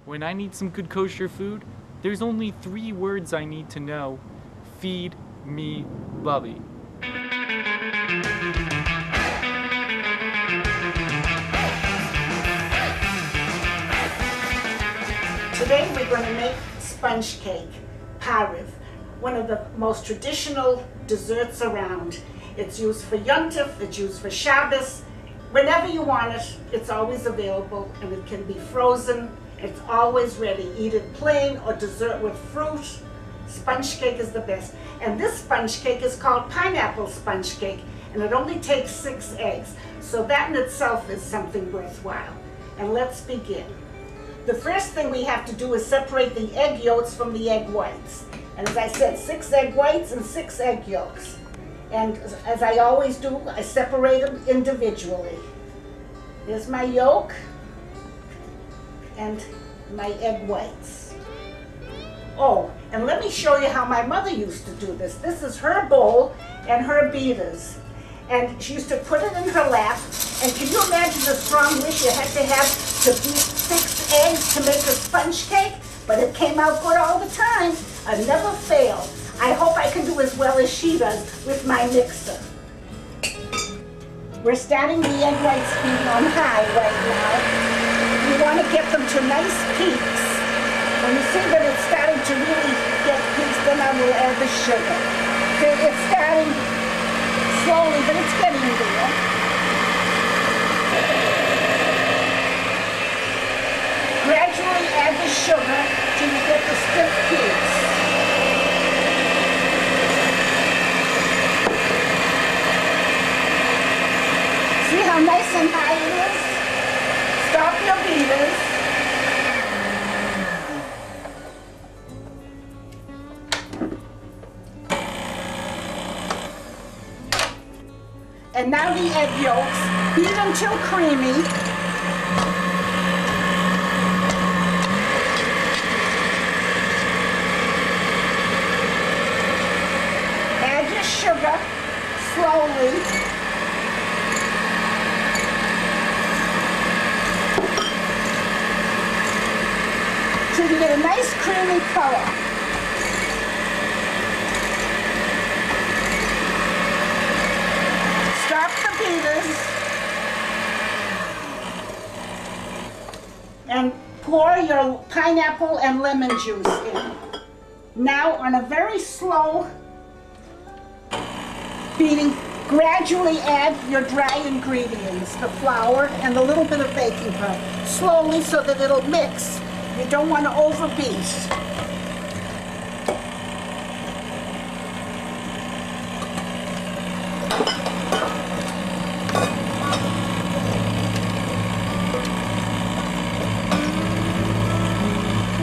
When I need some good kosher food, there's only 3 words I need to know. Feed me, Bubbe. Today we're going to make sponge cake, pariv, one of the most traditional desserts around. It's used for Yom Tov, it's used for Shabbos. Whenever you want it, it's always available, and it can be frozen. It's always ready. Eat it plain or dessert with fruit. Sponge cake is the best. And this sponge cake is called pineapple sponge cake, and it only takes 6 eggs. So that in itself is something worthwhile. And let's begin. The first thing we have to do is separate the egg yolks from the egg whites. And as I said, 6 egg whites and 6 egg yolks. And as I always do, I separate them individually. Here's my yolk and my egg whites. Oh, and let me show you how my mother used to do this. This is her bowl and her beaters. And she used to put it in her lap. And can you imagine the strong wish you had to have to beat 6 eggs to make a sponge cake? But it came out good all the time. I never failed. I hope I can do as well as she does with my mixer. We're starting the egg whites beating on high right now. You want to get them to nice peaks. When you see that it's starting to really get peaks, then I will add the sugar. Okay, it's starting slowly, but it's getting there. Gradually add the sugar till you get the stiff peaks. See how nice and high it is? Stop your beaters. And now the egg yolks, beat until creamy. Add your sugar slowly. Till you get a nice creamy color. Stop the beaters and pour your pineapple and lemon juice in. Now on a very slow beating, gradually add your dry ingredients, the flour and a little bit of baking powder, slowly so that it'll mix. You don't want to overbeat.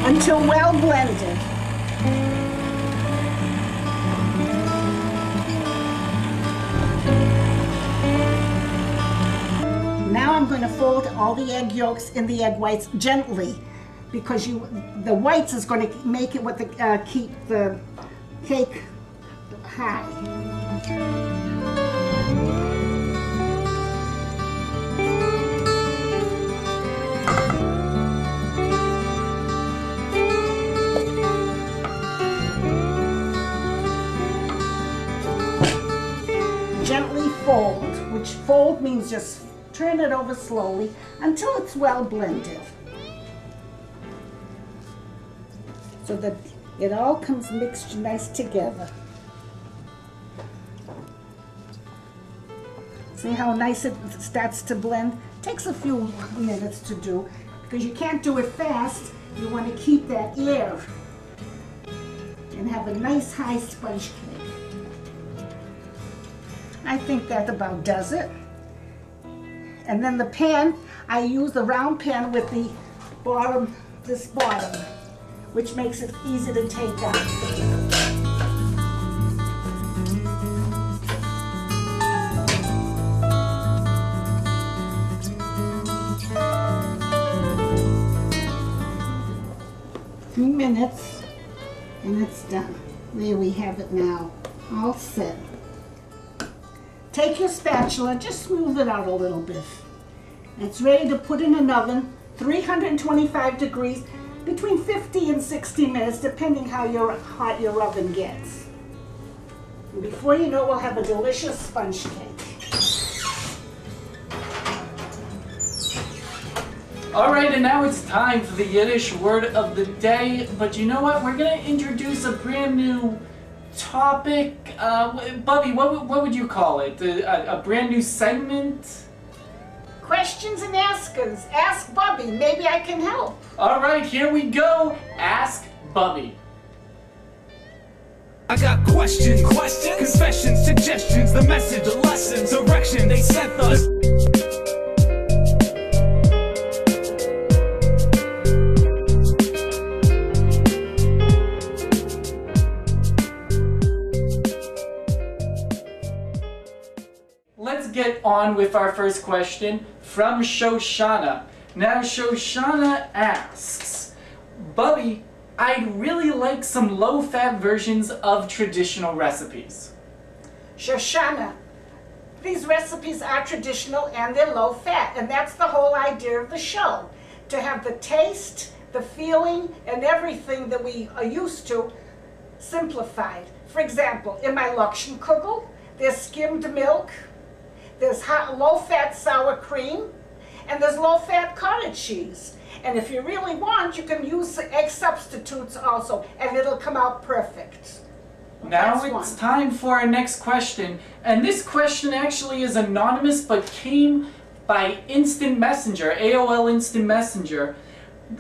Until well blended. Now I'm going to fold all the egg yolks in the egg whites gently, because the whites is going to make it with the keep the cake high. Gently fold, which fold means just turn it over slowly until it's well blended, so that it all comes mixed nice together. See how nice it starts to blend? Takes a few minutes to do, because you can't do it fast. You want to keep that air and have a nice high sponge cake. I think that about does it. And then the pan, I use the round pan with the bottom, this bottom, which makes it easy to take out. A few minutes and it's done. There we have it now, all set. Take your spatula, just smooth it out a little bit. It's ready to put in an oven, 325 degrees. between 50 and 60 minutes, depending how hot your oven gets. And before you know it, we'll have a delicious sponge cake. All right, and now it's time for the Yiddish word of the day. But you know what? We're gonna introduce a brand new topic. Bubbe, what would you call it? A brand new segment? Questions and askers. Ask Bubbe. Maybe I can help. All right, here we go. Ask Bubbe. I got questions, confessions, suggestions, the message, the lesson, direction they sent us. Let's get on with our first question from Shoshana. Now Shoshana asks, Bubbe, I'd really like some low-fat versions of traditional recipes. Shoshana, these recipes are traditional and they're low-fat, and that's the whole idea of the show. To have the taste, the feeling, and everything that we are used to simplified. For example, in my Lakshan kugel, there's skimmed milk, there's hot, low-fat sour cream, and there's low-fat cottage cheese. And if you really want, you can use egg substitutes also, and it'll come out perfect. Now That's it's one. time for our next question. And this question actually is anonymous, but came by Instant Messenger, AOL Instant Messenger.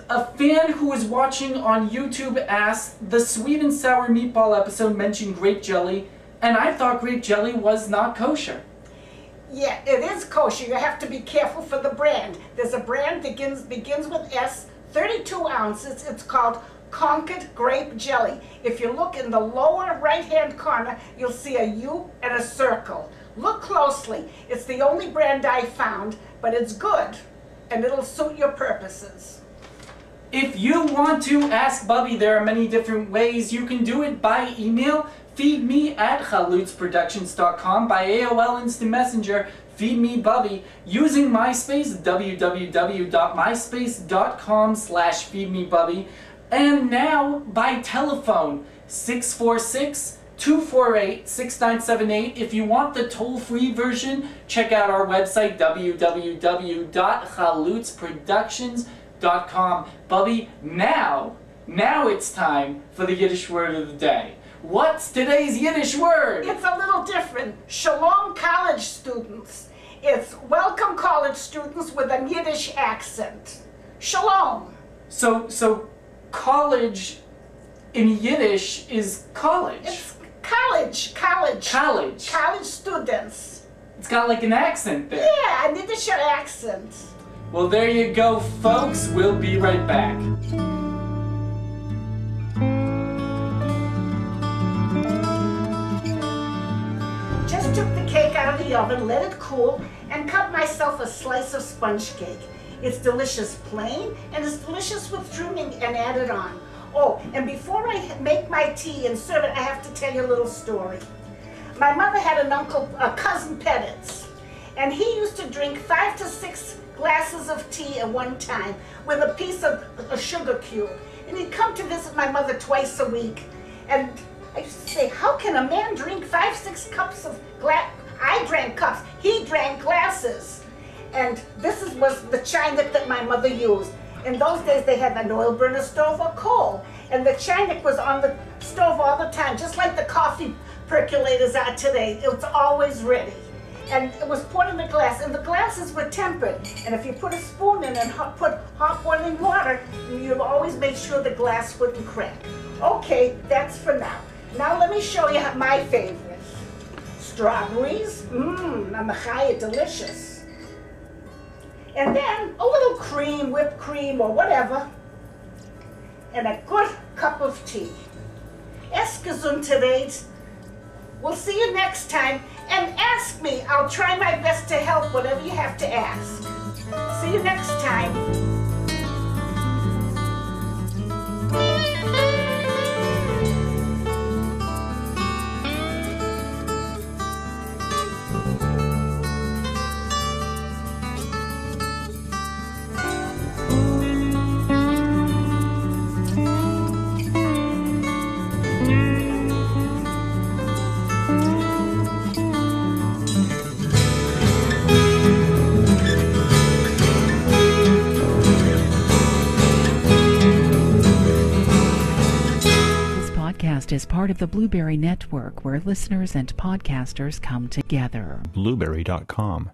A fan who was watching on YouTube asked, the sweet and sour meatball episode mentioned grape jelly, and I thought grape jelly was not kosher. Yeah, it is kosher. You have to be careful for the brand. There's a brand that begins with S, 32 ounces. It's called Concord Grape Jelly. If you look in the lower right-hand corner, you'll see a U and a circle. Look closely. It's the only brand I found, but it's good, and it'll suit your purposes. If you want to ask Bubbe, there are many different ways. You can do it by email, feedme@chalutzproductions.com, by AOL Instant Messenger, feed me Bubbe, using MySpace, www.myspace.com/feedmebubbe, and now by telephone, 646-248-6978. If you want the toll-free version, check out our website, www.chalutzproductions.com. Bubbe, now it's time for the Yiddish word of the day. What's today's Yiddish word? It's a little different. Shalom college students. It's welcome college students with a Yiddish accent. Shalom. So college in Yiddish is college. It's college. College students. It's got like an accent there. Yeah, a Yiddish accent. Well, there you go, folks. We'll be right back. Just took the cake out of the oven, let it cool, and cut myself a slice of sponge cake. It's delicious plain, and it's delicious with trimming and added on. Oh, and before I make my tea and serve it, I have to tell you a little story. My mother had a cousin Pettitz, and he used to drink 5 to 6 glasses of tea at one time with a piece of a sugar cube. And he'd come to visit my mother twice a week. And I used to say, how can a man drink 5, 6 cups of glass? I drank cups, he drank glasses. And this was the china that my mother used. In those days they had an oil burner stove or coal. And the china was on the stove all the time, just like the coffee percolators are today. It was always ready. And it was poured in the glass, and the glasses were tempered. And if you put a spoon in and put hot boiling water, you always made sure the glass wouldn't crack. Okay, that's for now. Now let me show you my favorite. Strawberries, namachaya, delicious. And then a little cream, whipped cream or whatever. And a good cup of tea. Es gesundheit. We'll see you next time. And ask me. I'll try my best to help whatever you have to ask. See you next time. is part of the Blueberry Network, where listeners and podcasters come together. Blueberry.com.